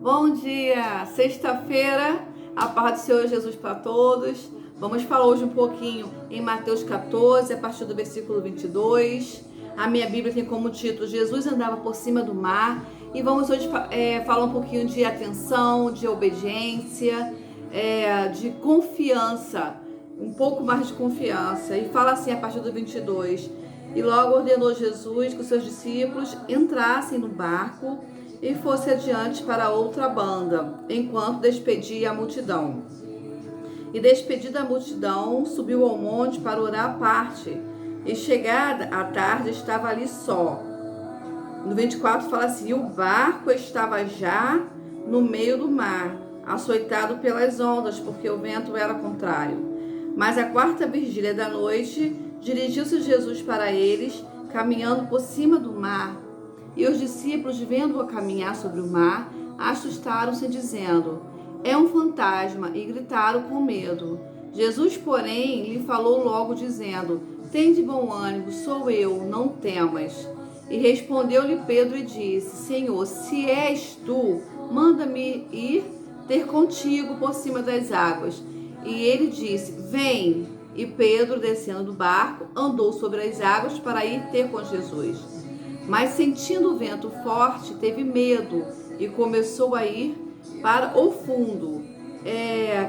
Bom dia! Sexta-feira, a paz do Senhor Jesus para todos. Vamos falar hoje um pouquinho em Mateus 14, a partir do versículo 22. A minha Bíblia tem como título Jesus andava por cima do mar. E vamos hoje falar um pouquinho de atenção, de obediência, de confiança, um pouco mais de confiança. E fala assim a partir do 22. E logo ordenou Jesus que os seus discípulos entrassem no barco e fosse adiante para outra banda, enquanto despedia a multidão. E despedida a multidão, subiu ao monte para orar à parte. E chegada a tarde, estava ali só. No 24 fala assim: e o barco estava já no meio do mar, açoitado pelas ondas, porque o vento era contrário. Mas à quarta vigília da noite, dirigiu-se Jesus para eles, caminhando por cima do mar. E os discípulos, vendo-o caminhar sobre o mar, assustaram-se, dizendo: é um fantasma, e gritaram com medo. Jesus, porém, lhe falou logo, dizendo: tende bom ânimo, sou eu, não temas. E respondeu-lhe Pedro e disse: Senhor, se és tu, manda-me ir ter contigo por cima das águas. E ele disse: vem. E Pedro, descendo do barco, andou sobre as águas para ir ter com Jesus. Mas sentindo o vento forte, teve medo e começou a ir para o fundo.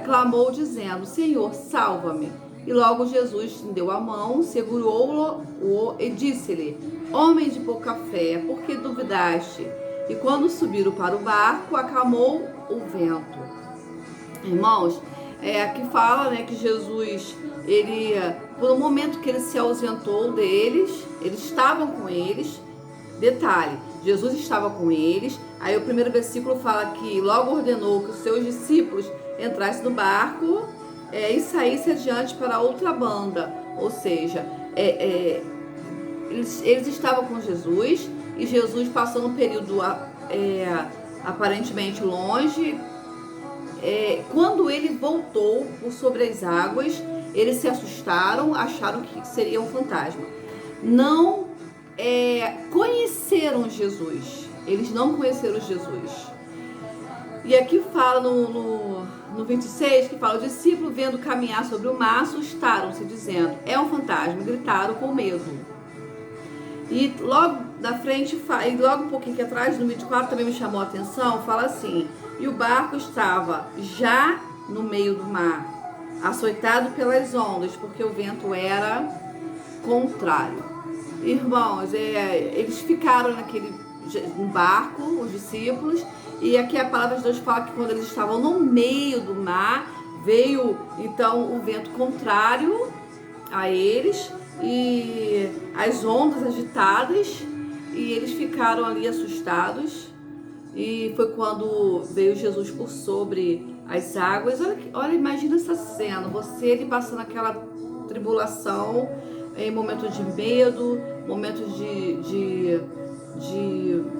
Clamou dizendo: Senhor, salva-me. E logo Jesus estendeu a mão, segurou-o e disse-lhe: homem de pouca fé, por que duvidaste? E quando subiram para o barco, acalmou o vento. Irmãos, aqui fala, que Jesus, por um momento que ele se ausentou deles, eles estavam com eles. Detalhe, Jesus estava com eles. Aí o primeiro versículo fala que logo ordenou que os seus discípulos entrassem no barco e saíssem adiante para outra banda. Ou seja, eles estavam com Jesus e Jesus passou um período aparentemente longe. Quando ele voltou por sobre as águas, eles se assustaram, acharam que seria um fantasma. Não conheceram Jesus. Eles não conheceram Jesus. E aqui fala no 26, que fala: o discípulo, vendo caminhar sobre o mar, assustaram-se, dizendo: é um fantasma, gritaram com medo. E logo na frente, e logo um pouquinho aqui atrás, no 24, também me chamou a atenção, fala assim: e o barco estava já no meio do mar, açoitado pelas ondas, porque o vento era contrário. Irmãos, eles ficaram no barco, os discípulos, e aqui a palavra de Deus fala que quando eles estavam no meio do mar, veio então o vento contrário a eles e as ondas agitadas, e eles ficaram ali assustados. E foi quando veio Jesus por sobre as águas. Olha, imagina essa cena, ele passando aquela tribulação, em momentos de medo, momentos de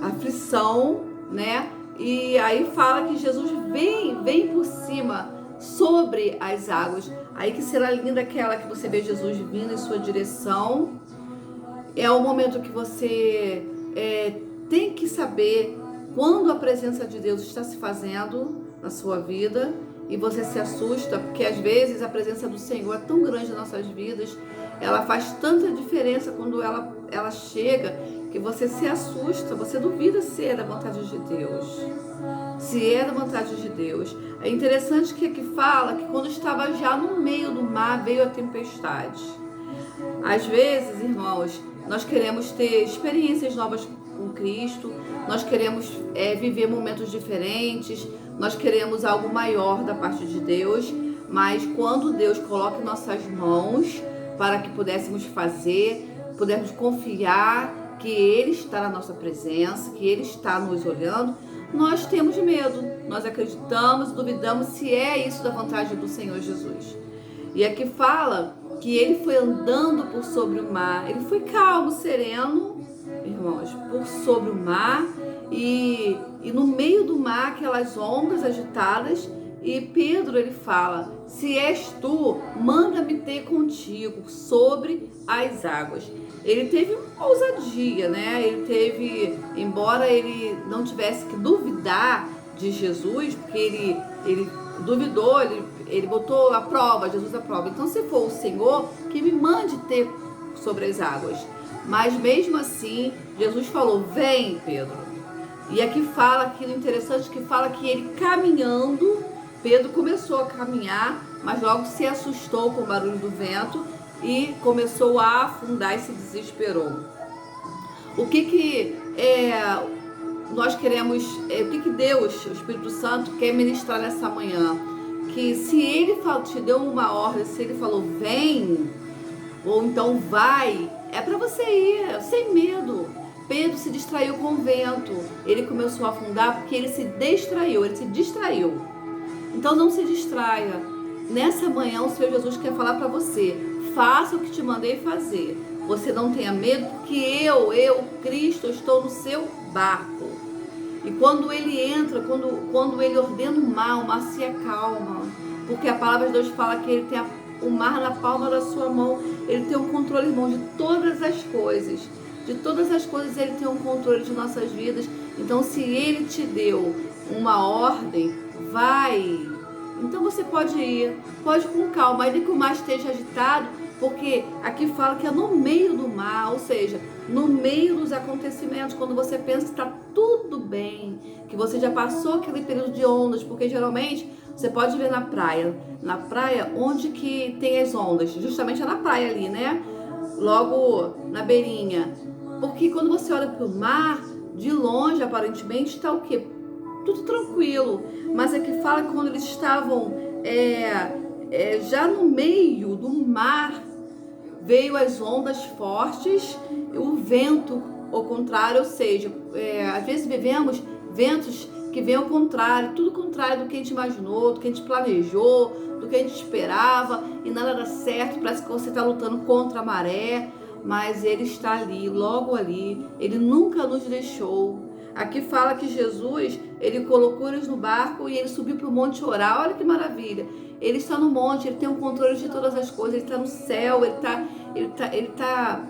aflição, né? E aí fala que Jesus vem por cima, sobre as águas. Aí que será linda aquela que você vê Jesus vindo em sua direção. É o momento que você tem que saber quando a presença de Deus está se fazendo na sua vida. E você se assusta, porque às vezes a presença do Senhor é tão grande nas nossas vidas, ela faz tanta diferença quando ela chega, que você se assusta, você duvida se é da vontade de Deus. Se é da vontade de Deus. É interessante que aqui fala que quando estava já no meio do mar, veio a tempestade. Às vezes, irmãos, nós queremos ter experiências novas com Cristo, nós queremos viver momentos diferentes, nós queremos algo maior da parte de Deus, mas quando Deus coloca em nossas mãos para que pudéssemos fazer, pudermos confiar que Ele está na nossa presença, que Ele está nos olhando, nós temos medo, nós acreditamos, duvidamos se é isso da vontade do Senhor Jesus. E aqui fala que ele foi andando por sobre o mar, ele foi calmo, sereno, irmãos, por sobre o mar, e no meio do mar, aquelas ondas agitadas, e Pedro, ele fala: se és tu, manda-me ter contigo sobre as águas. Ele teve uma ousadia, né? Embora ele não tivesse que duvidar de Jesus, porque ele duvidou, ele botou a prova, Jesus a prova. Então, se for o Senhor, que me mande ter sobre as águas. Mas mesmo assim, Jesus falou, vem, Pedro. E aqui fala aquilo interessante, que fala que ele caminhando, Pedro começou a caminhar, mas logo se assustou com o barulho do vento e começou a afundar e se desesperou. O que nós queremos, o que Deus, o Espírito Santo, quer ministrar nessa manhã? Que se ele te deu uma ordem, se ele falou vem, ou então vai, é para você ir, sem medo. Pedro se distraiu com o vento, ele começou a afundar porque ele se distraiu. Então não se distraia. Nessa manhã o Senhor Jesus quer falar para você, faça o que te mandei fazer. Você não tenha medo, porque eu, Cristo, estou no seu barco. E quando ele entra, quando ele ordena o mar se acalma. Porque a palavra de Deus fala que ele tem o mar na palma da sua mão. Ele tem um controle, irmão, de todas as coisas. De todas as coisas ele tem um controle de nossas vidas. Então, se ele te deu uma ordem, vai. Então você pode ir, pode com calma, ainda que o mar esteja agitado, porque aqui fala que é no meio do mar, ou seja, no meio dos acontecimentos, quando você pensa que está tudo bem, que você já passou aquele período de ondas, porque geralmente você pode ver na praia onde que tem as ondas, justamente é na praia ali, né? Logo na beirinha, porque quando você olha para o mar, de longe aparentemente está o quê? Tudo tranquilo, mas aqui fala que quando eles estavam já no meio do mar, veio as ondas fortes, o vento ao contrário, ou seja, às vezes vivemos ventos que vêm ao contrário, tudo contrário do que a gente imaginou, do que a gente planejou, do que a gente esperava, e nada dá certo, parece que você está lutando contra a maré, mas ele está ali, logo ali, ele nunca nos deixou. Aqui fala que Jesus, ele colocou eles no barco e ele subiu para o monte orar. Olha que maravilha. Ele está no monte, ele tem o controle de todas as coisas, ele está no céu, ele tá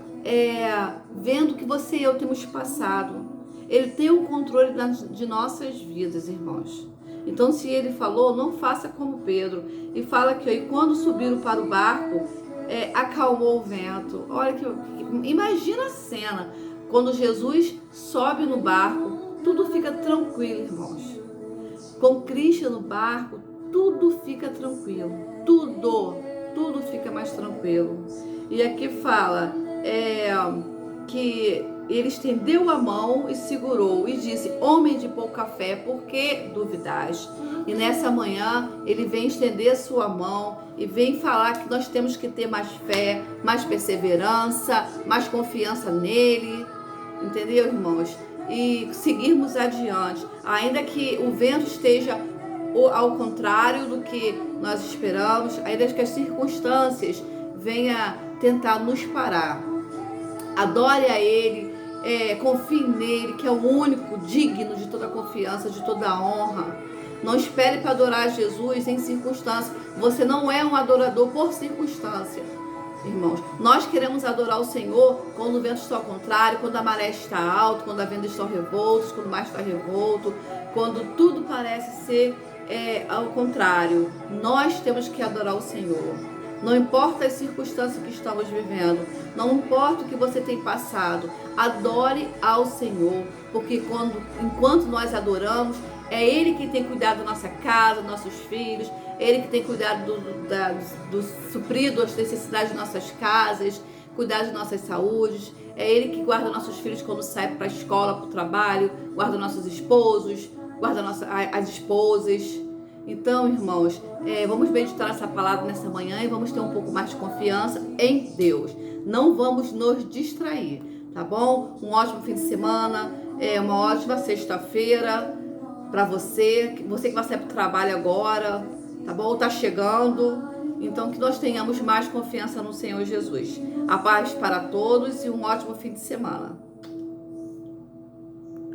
vendo que você e eu temos passado. Ele tem o controle de nossas vidas, irmãos. Então, se ele falou, não faça como Pedro. E fala que e quando subiram para o barco, acalmou o vento. Olha imagina a cena. Quando Jesus sobe no barco, tudo fica tranquilo, irmãos. Com Cristo no barco, tudo fica tranquilo. Tudo fica mais tranquilo. E aqui fala que ele estendeu a mão e segurou e disse, homem de pouca fé, por que duvidais? E nessa manhã ele vem estender a sua mão e vem falar que nós temos que ter mais fé, mais perseverança, mais confiança nele. Entendeu, irmãos? E seguirmos adiante, ainda que o vento esteja ao contrário do que nós esperamos, ainda que as circunstâncias venham tentar nos parar. Adore a Ele, confie nele, que é o único digno de toda confiança, de toda honra. Não espere para adorar Jesus em circunstância. Você não é um adorador por circunstância. Irmãos, nós queremos adorar o Senhor quando o vento está ao contrário, quando a maré está alta, quando a venda está revolta, quando o mar está revolto, quando tudo parece ser ao contrário. Nós temos que adorar o Senhor. Não importa as circunstâncias que estamos vivendo, não importa o que você tem passado, adore ao Senhor, porque enquanto nós adoramos, é Ele que tem cuidado da nossa casa, dos nossos filhos, Ele que tem cuidado do suprido as necessidades de nossas casas, cuidar de nossas saúdes, é Ele que guarda nossos filhos quando saem para a escola, para o trabalho, guarda nossos esposos, guarda as esposas. Então, irmãos, vamos meditar essa palavra nessa manhã e vamos ter um pouco mais de confiança em Deus. Não vamos nos distrair, tá bom? Um ótimo fim de semana, uma ótima sexta-feira para você que vai sair para o trabalho agora, tá bom? Tá chegando. Então, que nós tenhamos mais confiança no Senhor Jesus. A paz para todos e um ótimo fim de semana.